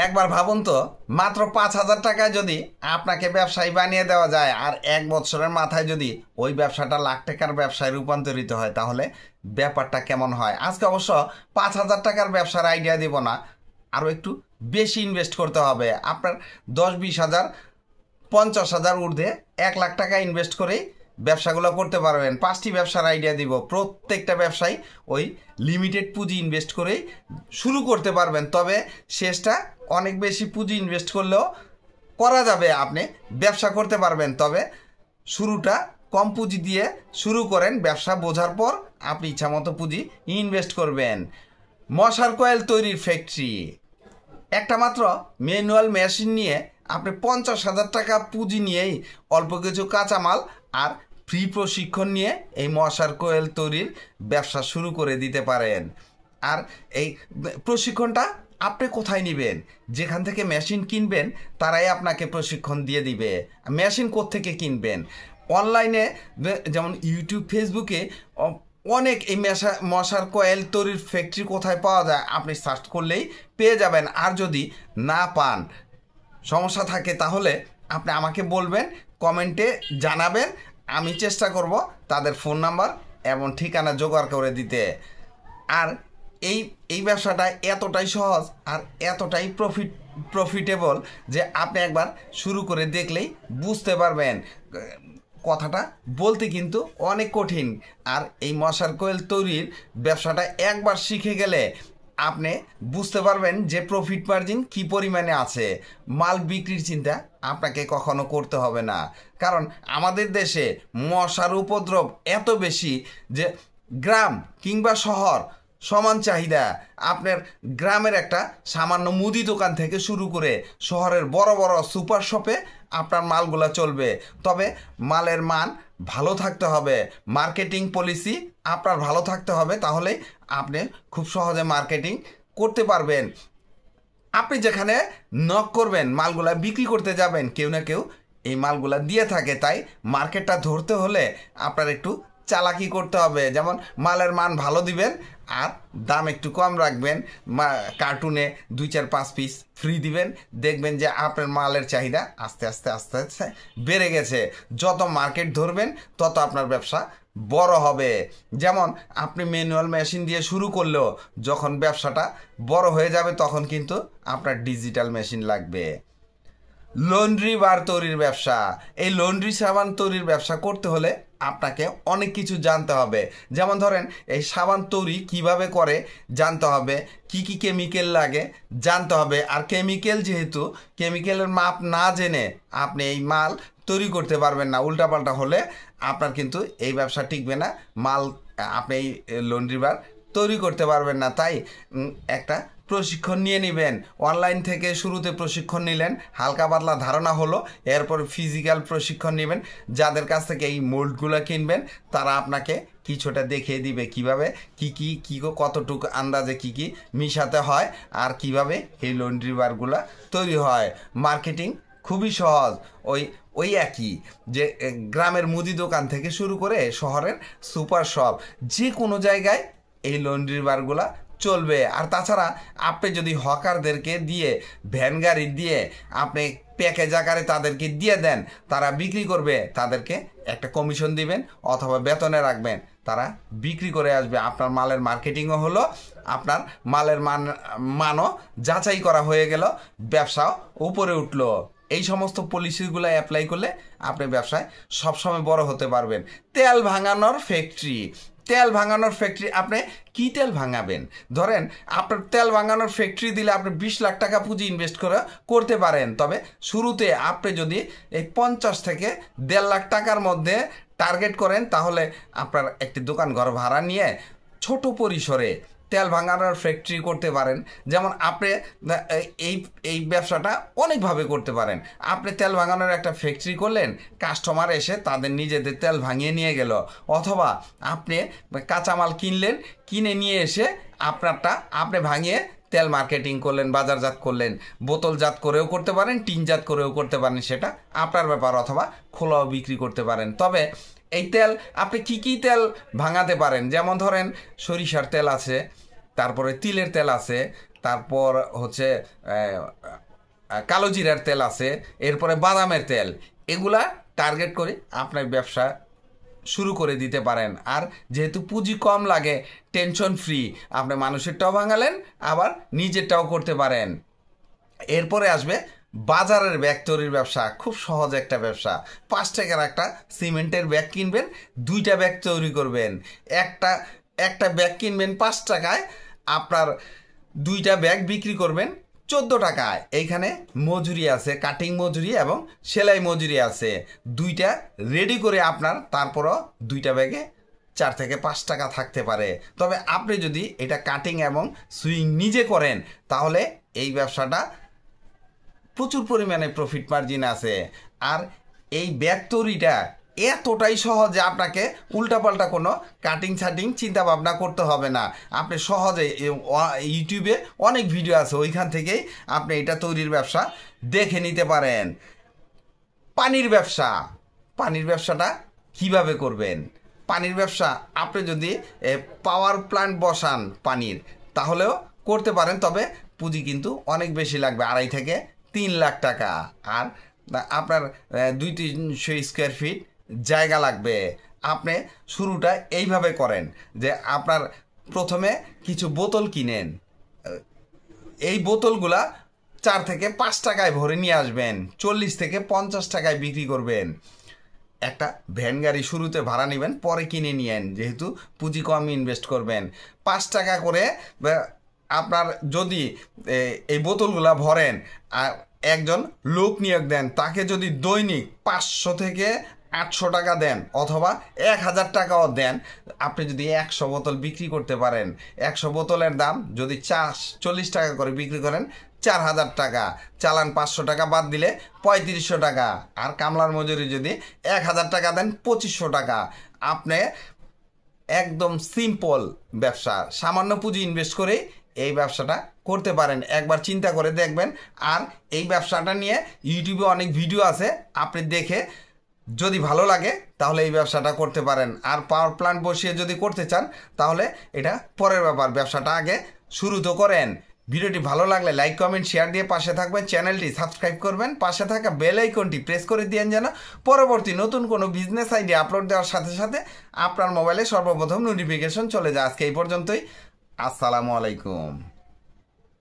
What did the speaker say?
একবার ভাবুন তো, মাত্র 5,000 টাকায় যদি আপনাকে ব্যবসায়ী বানিয়ে দেওয়া যায় আর 1 বছরের মাথায় যদি ওই ব্যবসাটা লাখ টাকার ব্যবসায় রূপান্তরিত হয়, তাহলে ব্যাপারটা কেমন হয়। আজকে অবশ্য 5,000 টাকার ব্যবসার আইডিয়া দিব না, আরও একটু বেশি ইনভেস্ট করতে হবে। আপনার 10-20,000, 50,000 ঊর্ধ্বে 1 লাখ টাকা ইনভেস্ট করেই ব্যবসাগুলো করতে পারবেন। 5টি ব্যবসার আইডিয়া দিব, প্রত্যেকটা ব্যবসায় ওই লিমিটেড পুঁজি ইনভেস্ট করেই শুরু করতে পারবেন। তবে শেষটা অনেক বেশি পুঁজি ইনভেস্ট করলেও করা যাবে, আপনি ব্যবসা করতে পারবেন। তবে শুরুটা কম পুঁজি দিয়ে শুরু করেন, ব্যবসা বোঝার পর আপনি ইচ্ছামতো পুঁজি ইনভেস্ট করবেন। মশার কয়েল তৈরির ফ্যাক্টরি, একটা মাত্র ম্যানুয়াল মেশিন নিয়ে আপনি 50,000 টাকা পুঁজি নিয়েই অল্প কিছু কাঁচামাল আর ফ্রি প্রশিক্ষণ নিয়ে এই মশার কোয়েল তৈরির ব্যবসা শুরু করে দিতে পারেন। আর এই প্রশিক্ষণটা আপনি কোথায় নেবেন? যেখান থেকে মেশিন কিনবেন তারাই আপনাকে প্রশিক্ষণ দিয়ে দিবে। মেশিন কোত্থেকে কিনবেন? অনলাইনে যেমন ইউটিউব, ফেসবুকে অনেক এই মশার কয়েল তৈরির ফ্যাক্টরি কোথায় পাওয়া যায় আপনি সার্চ করলেই পেয়ে যাবেন। আর যদি না পান, সমস্যা থাকে, তাহলে আপনি আমাকে বলবেন, কমেন্টে জানাবেন, আমি চেষ্টা করব তাদের ফোন নাম্বার এবং ঠিকানা জোগাড় করে দিতে। আর এই ব্যবসাটা এতটাই সহজ আর এতটাই প্রফিটেবল যে আপনি একবার শুরু করে দেখলেই বুঝতে পারবেন। কথাটা বলতে কিন্তু অনেক কঠিন। আর এই মশার কোয়েল তৈরির ব্যবসাটা একবার শিখে গেলে আপনি বুঝতে পারবেন যে প্রফিট মার্জিন কী পরিমাণে আছে। মাল বিক্রির চিন্তা আপনাকে কখনো করতে হবে না, কারণ আমাদের দেশে মশার উপদ্রব এত বেশি যে গ্রাম কিংবা শহর সমান চাহিদা। আপনার গ্রামের একটা সামান্য মুদি দোকান থেকে শুরু করে শহরের বড় বড় সুপার শপে আপনার মালগুলা চলবে। তবে মালের মান ভালো থাকতে হবে, মার্কেটিং পলিসি আপনার ভালো থাকতে হবে, তাহলেই আপনি খুব সহজে মার্কেটিং করতে পারবেন। আপনি যেখানে নক করবেন, মালগুলা বিক্রি করতে যাবেন, কেউ না কেউ এই মালগুলা দিয়ে থাকে। তাই মার্কেটটা ধরতে হলে আপনার একটু চালাকি করতে হবে। যেমন মালের মান ভালো দিবেন আর দাম একটু কম রাখবেন, কার্টুনে 2-4-5 পিস ফ্রি দিবেন। দেখবেন যে আপনার মালের চাহিদা আস্তে আস্তে আস্তে আস্তে বেড়ে গেছে। যত মার্কেট ধরবেন তত আপনার ব্যবসা বড় হবে। যেমন আপনি ম্যানুয়াল মেশিন দিয়ে শুরু করলেও যখন ব্যবসাটা বড় হয়ে যাবে তখন কিন্তু আপনার ডিজিটাল মেশিন লাগবে। লন্ড্রি বার তৈরির ব্যবসা, এই লন্ড্রি সাবান তৈরির ব্যবসা করতে হলে আপনাকে অনেক কিছু জানতে হবে। যেমন ধরেন, এই সাবান তৈরি কিভাবে করে জানতে হবে, কি কি কেমিক্যাল লাগে জানতে হবে। আর যেহেতু কেমিক্যালের মাপ না জেনে আপনি এই মাল তৈরি করতে পারবেন না, উল্টাপাল্টা হলে আপনার কিন্তু এই ব্যবসা টিকবে না, মাল আপনি এই লন্ড্রি বার তৈরি করতে পারবেন না। তাই একটা প্রশিক্ষণ নিয়ে নেবেন। অনলাইন থেকে শুরুতে প্রশিক্ষণ নিলেন, হালকা পাতলা ধারণা হলো, এরপর ফিজিক্যাল প্রশিক্ষণ নেবেন। যাদের কাছ থেকে এই মোল্ডগুলো কিনবেন তারা আপনাকে কিছুটা দেখিয়ে দিবে কিভাবে কি কতটুকু আন্দাজে কি মিশাতে হয় আর কিভাবে এই লন্ড্রি বারগুলো তৈরি হয়। মার্কেটিং খুবই সহজ, ওই একই যে গ্রামের মুদি দোকান থেকে শুরু করে শহরের সুপার শপ, যে কোনো জায়গায় এই লন্ড্রি বারগুলা চলবে। আর তাছাড়া আপনি যদি হকারদেরকে দিয়ে, ভ্যান গাড়ি দিয়ে আপনি প্যাকেজ আকারে তাদেরকে দিয়ে দেন, তারা বিক্রি করবে, তাদেরকে একটা কমিশন দিবেন অথবা বেতনে রাখবেন, তারা বিক্রি করে আসবে। আপনার মালের মার্কেটিংও হলো, আপনার মালের মানও যাচাই করা হয়ে গেল, ব্যবসাও উপরে উঠলো। এই সমস্ত পলিসিগুলো অ্যাপ্লাই করলে আপনি ব্যবসায় সবসময় বড় হতে পারবেন। তেল ভাঙানোর ফ্যাক্টরি, আপনি কি তেল ভাঙাবেন? ধরেন আপনার তেল ভাঙানোর ফ্যাক্টরি দিলে আপনি 20 লাখ টাকা পুঁজি ইনভেস্ট করতে পারেন। তবে শুরুতে আপনি যদি এই 50 থেকে 1.5 লাখ টাকার মধ্যে টার্গেট করেন, তাহলে আপনার একটি দোকান ঘর ভাড়া নিয়ে ছোট পরিসরে তেল ভাঙানোর ফ্যাক্টরি করতে পারেন। যেমন আপনি এই ব্যবসাটা অনেকভাবে করতে পারেন। আপনি তেল ভাঙানোর একটা ফ্যাক্টরি করলেন, কাস্টমার এসে তাদের নিজেদের তেল ভাঙিয়ে নিয়ে গেল, অথবা আপনি কাঁচামাল কিনলেন, কিনে নিয়ে এসে আপনারটা আপনি ভাঙিয়ে তেল মার্কেটিং করলেন, বাজারজাত করলেন, বোতলজাত করেও করতে পারেন, টিনজাত করেও করতে পারেন, সেটা আপনার ব্যাপার, অথবা খোলাও বিক্রি করতে পারেন। তবে এই তেল আপনি কি তেল ভাঙাতে পারেন? যেমন ধরেন সরিষার তেল আছে, তারপরে তিলের তেল আছে, তারপর হচ্ছে কালো জিরার তেল আছে, এরপরে বাদামের তেল, এগুলা টার্গেট করে আপনার ব্যবসা শুরু করে দিতে পারেন। আর যেহেতু পুঁজি কম লাগে, টেনশন ফ্রি, আপনি মানুষেরটাও ভাঙালেন আবার নিজেরটাও করতে পারেন। এরপরে আসবে বাজারের ব্যাগ তৈরির ব্যবসা। খুব সহজ একটা ব্যবসা। 5 টাকার একটা সিমেন্টের ব্যাগ কিনবেন, 2টা ব্যাগ তৈরি করবেন। একটা ব্যাগ কিনবেন 5 টাকায়, আপনার 2টা ব্যাগ বিক্রি করবেন 14 টাকায়। এইখানে মজুরি আছে, কাটিং মজুরি এবং সেলাই মজুরি আছে। 2টা রেডি করে আপনার তারপরও 2টা ব্যাগে 4 থেকে 5 টাকা থাকতে পারে। তবে আপনি যদি এটা কাটিং এবং সুইং নিজে করেন তাহলে এই ব্যবসাটা প্রচুর পরিমাণে প্রফিট মার্জিন আছে। আর এই ব্যাগ তৈরিটা এতটাই সহজ যে আপনাকে উল্টাপাল্টা কোনো কাটিং ছাটিং চিন্তা ভাবনা করতে হবে না। আপনি সহজে ইউটিউবে অনেক ভিডিও আছে, ওইখান থেকেই আপনি এটা তৈরির ব্যবসা দেখে নিতে পারেন। পানির ব্যবসাটা কিভাবে করবেন? পানির ব্যবসা আপনি যদি পাওয়ার প্ল্যান্ট বসান পানির, তাহলেও করতে পারেন। তবে পুঁজি কিন্তু অনেক বেশি লাগবে, 2.5 থেকে 3 লাখ টাকা। আর আপনার 200-300 স্কোয়ার ফিট জায়গা লাগবে। আপনি শুরুটা এইভাবে করেন যে আপনার প্রথমে কিছু বোতল কিনেন, এই বোতলগুলা 4 থেকে 5 টাকায় ভরে নিয়ে আসবেন, 40 থেকে 50 টাকায় বিক্রি করবেন। একটা ভ্যান গাড়ি শুরুতে ভাড়া নেবেন, পরে কিনে নিয়েন, যেহেতু পুঁজি কম ইনভেস্ট করবেন। 5 টাকা করে আপনার যদি এই বোতলগুলা ভরেন, আর একজন লোক নিয়োগ দেন, তাকে যদি দৈনিক 500 থেকে 800 টাকা দেন অথবা 1000 টাকাও দেন, আপনি যদি 100 বোতল বিক্রি করতে পারেন, 100 বোতলের দাম যদি 40 টাকা করে বিক্রি করেন, 4000 টাকা। চালান 500 টাকা বাদ দিলে 3500 টাকা। আর কামলার মজুরি যদি 1000 টাকা দেন, 2500 টাকা। আপনি একদম সিম্পল ব্যবসা, সামান্য পুঁজি ইনভেস্ট করে এই ব্যবসাটা করতে পারেন। একবার চিন্তা করে দেখবেন। আর এই ব্যবসাটা নিয়ে ইউটিউবে অনেক ভিডিও আছে, আপনি দেখে যদি ভালো লাগে তাহলে এই ব্যবসাটা করতে পারেন। আর পাওয়ার প্ল্যান্ট বসিয়ে যদি করতে চান তাহলে এটা পরের ব্যাপার, ব্যবসাটা আগে শুরু তো করেন। ভিডিওটি ভালো লাগলে লাইক কমেন্ট শেয়ার দিয়ে পাশে থাকবেন, চ্যানেলটি সাবস্ক্রাইব করবেন, পাশে থাকা বেল আইকনটি প্রেস করে দিয়েন যেন পরবর্তী নতুন কোনো বিজনেস আইডিয়া আপলোড দেওয়ার সাথে সাথে আপনার মোবাইলে সর্বপ্রথম নোটিফিকেশন চলে যায়। আজকে এই পর্যন্তই। আসসালামু আলাইকুম।